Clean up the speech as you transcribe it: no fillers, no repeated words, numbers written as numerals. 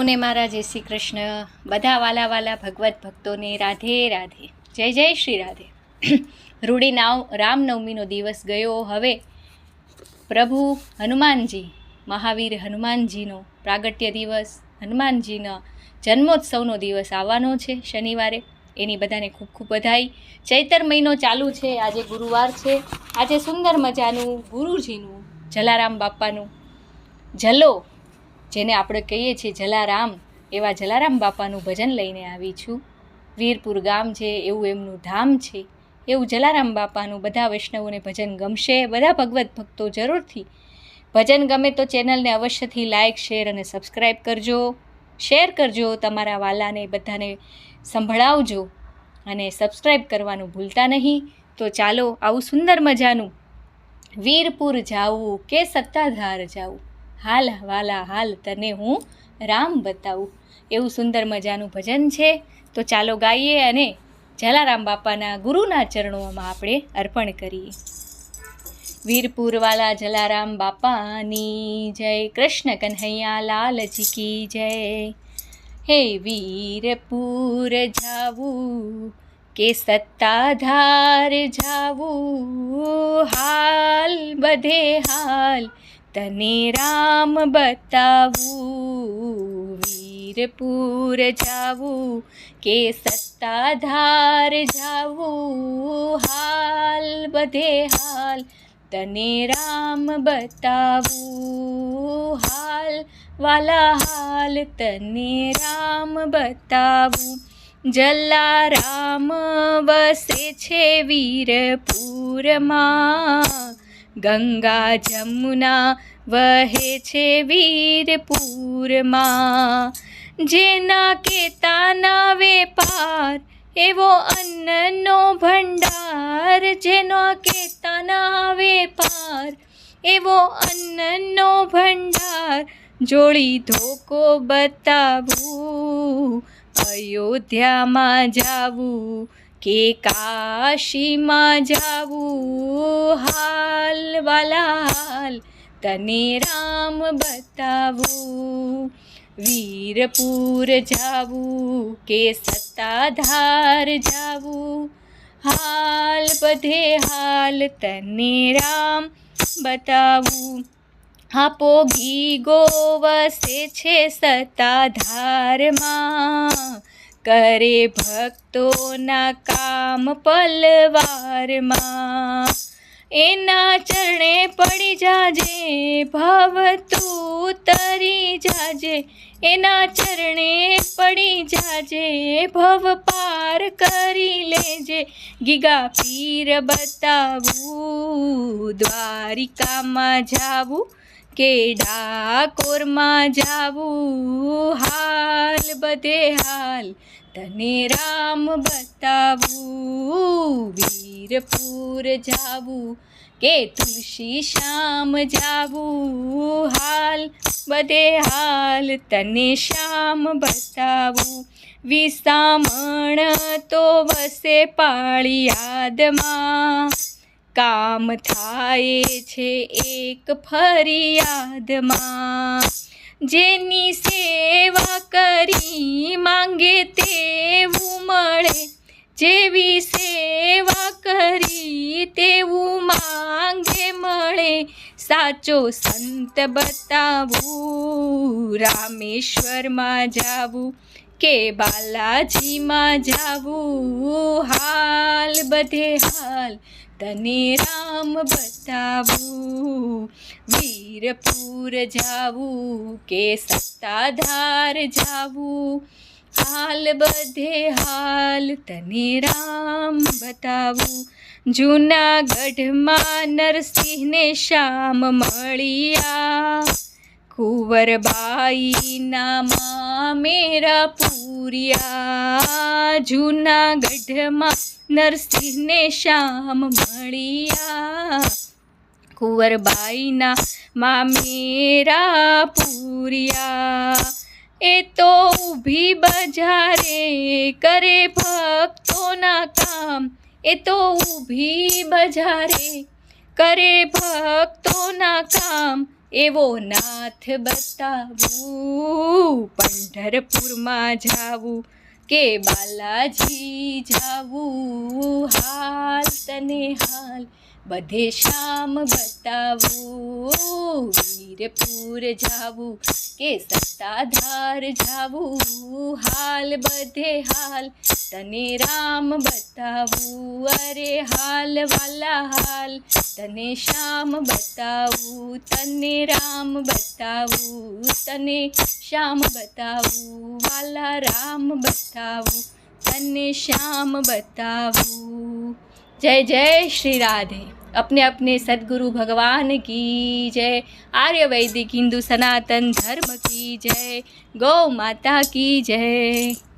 ને મારા જય શ્રી કૃષ્ણ. બધા વાલા વાલા ભગવત ભક્તોને રાધે રાધે, જય જય શ્રી રાધે. રૂડી રામનવમીનો દિવસ ગયો. હવે પ્રભુ હનુમાનજી, મહાવીર હનુમાનજીનો પ્રાગટ્ય દિવસ, હનુમાનજીના જન્મોત્સવનો દિવસ આવવાનો છે શનિવારે. એની બધાને ખૂબ ખૂબ બધાઈ. ચૈતર મહિનો ચાલુ છે, આજે ગુરુવાર છે. આજે સુંદર મજાનું ગુરુજીનું, જલારામ બાપાનું જલો, જેને આપણે કહીએ છીએ જલારામ, એવા જલારામ બાપાનું ભજન લઈને આવી છું. વીરપુર ગામ છે, એવું એમનું ધામ છે, એવું જલારામ બાપાનું બધા વૈષ્ણવોને ભજન ગમશે. બધા ભગવત ભક્તો જરૂરથી ભજન ગમે તો ચેનલને અવશ્યથી લાઇક, શેર અને સબસ્ક્રાઈબ કરજો. શેર કરજો, તમારા વાલાને બધાને સંભળાવજો અને સબસ્ક્રાઈબ કરવાનું ભૂલતા નહીં. તો ચાલો, આવું સુંદર મજાનું વીરપુર જાવું કે સત્તાધાર જાવું, હાલ વાલા હાલ તને હું રામ બતાવું, એવું સુંદર મજાનું ભજન છે. તો ચાલો ગાઈએ અને જલારામ બાપાના ગુરુના ચરણોમાં આપણે અર્પણ કરીએ. વીરપુરવાલા જલારામ બાપાની જય, કૃષ્ણ કન્હૈયા લાલજી કી જય. હે વીરપુર જાવું કે સત્તાધાર જાવું, હાલ બધે હાલ તને રામ બતાવું. વીરપુર જાવું કે સત્તાધાર જાવું, હાલ બધે હાલ તને રામ બતાવું. હાલ વાલા હાલ તને રામ બતાવું. જલારામ વસે છે વીરપુરમાં, ગંગા જમુના વહે છે વીરપુરમાં. જેના કેતાના વેપાર એવો અન્નનો ભંડાર, જેનો કેતાના વેપાર એવો અન્નનો ભંડાર. જોડી ધોકો બતાવું, અયોધ્યામાં જાવું કે કાશીમાં જાવું, હાલ વાલા હાલ તને રામ બતાવું. વીરપુર જાવું કે સત્તાધાર જાવું, હાલ બધે હાલ તને રામ બતાવું. આપો ઘી ગોવસે છે સત્તાધારમાં, કરે ભક્તોના કામ પલવારમાં. એના ચરણે પડી જાજે, ભવ તું તરી જાજે. એના ચરણે પડી જાજે, ભવ પાર કરી લેજે. ગીગા પીર બતાવું, દ્વારિકામાં જાવું કે ડાકોરમાં જાવું, હાલ બધે હાલ તને રામ બતાવું. વીરપુર જાવું કે તુલસી શ્યામ જાવું, હાલ બધે હાલ તને શ્યામ બતાવું. વિસામણ તો વસે પાળિયાદમાં, કામ થાય છે એક ફરિયાદમાં. જેની સેવા કરી માંગે તેવું મળે, જેવી સેવા કરી તેવું માંગે મળે. સાચો સંત બતાવું, રામેશ્વરમાં જાવું કે બાલાજીમાં જાવું, હાલ બધે હાલ તને રામ બતાવું. વીરપુર જાવું કે સત્તાધાર જાવું, હાલ બધે હાલ તને રામ બતાવું. જૂનાગઢમાં નરસિંહને શ્યામ મળ્યા, કુંવરબાઈના મામેરા પૂર્યા. જૂનાગઢમાં નરસિંહને શ્યામ મળ્યા, કુંવરબાઈના મામેરા પૂર્યા. એ તો ઊભી બજારે કરે ભક્તોના કામ, એ તો ઊભી બજારે કરે ભક્તોના કામ. એવો નાથ બતાવું, પંઢરપુરમાં જાવું કે બાલાજી જાવું, હાલ તને હાલ બધે શ્યામ બતાવું, વીરપુર જાવું કે સત્તાધાર જાવું, હાલ બધે હાલ તને રામ બતાવું, અરે હાલ વાલા હાલ તને શ્યામ બતાવું, તને રામ બતાવું, તને શ્યામ બતાવું, વાલા રામ બતાવું, તને શ્યામ બતાવું। जय जय श्री राधे। अपने अपने सद्गुरु भगवान की जय। आर्य वैदिक हिंदू सनातन धर्म की जय। गौ माता की जय।